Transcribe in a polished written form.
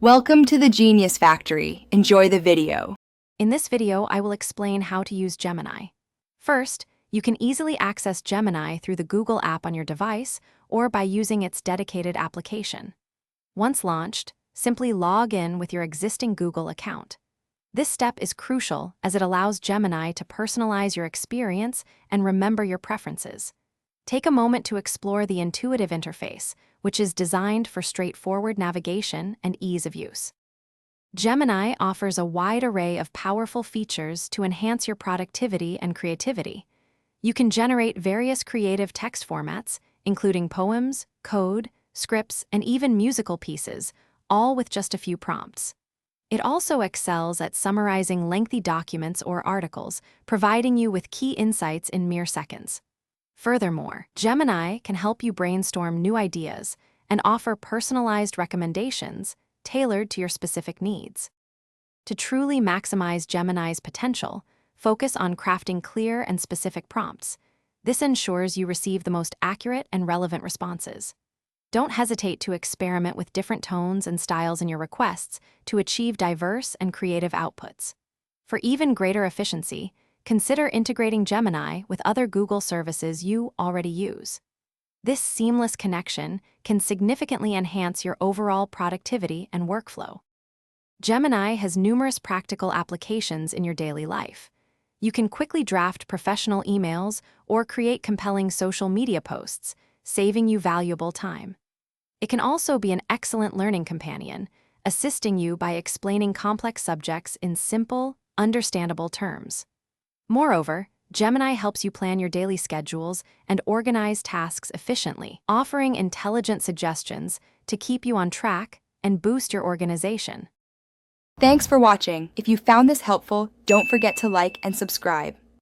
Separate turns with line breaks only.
Welcome to the Genius Factory. Enjoy the video.
In this video, I will explain how to use Gemini. First, you can easily access Gemini through the Google app on your device or by using its dedicated application. Once launched, simply log in with your existing Google account. This step is crucial as it allows Gemini to personalize your experience and remember your preferences. Take a moment to explore the intuitive interface, which is designed for straightforward navigation and ease of use. Gemini offers a wide array of powerful features to enhance your productivity and creativity. You can generate various creative text formats, including poems, code, scripts, and even musical pieces, all with just a few prompts. It also excels at summarizing lengthy documents or articles, providing you with key insights in mere seconds. Furthermore, Gemini can help you brainstorm new ideas and offer personalized recommendations tailored to your specific needs. To truly maximize Gemini's potential, focus on crafting clear and specific prompts. This ensures you receive the most accurate and relevant responses. Don't hesitate to experiment with different tones and styles in your requests to achieve diverse and creative outputs. For even greater efficiency, consider integrating Gemini with other Google services you already use. This seamless connection can significantly enhance your overall productivity and workflow. Gemini has numerous practical applications in your daily life. You can quickly draft professional emails or create compelling social media posts, saving you valuable time. It can also be an excellent learning companion, assisting you by explaining complex subjects in simple, understandable terms. Moreover, Gemini helps you plan your daily schedules and organize tasks efficiently, offering intelligent suggestions to keep you on track and boost your organization.
Thanks for watching. If you found this helpful, don't forget to like and subscribe.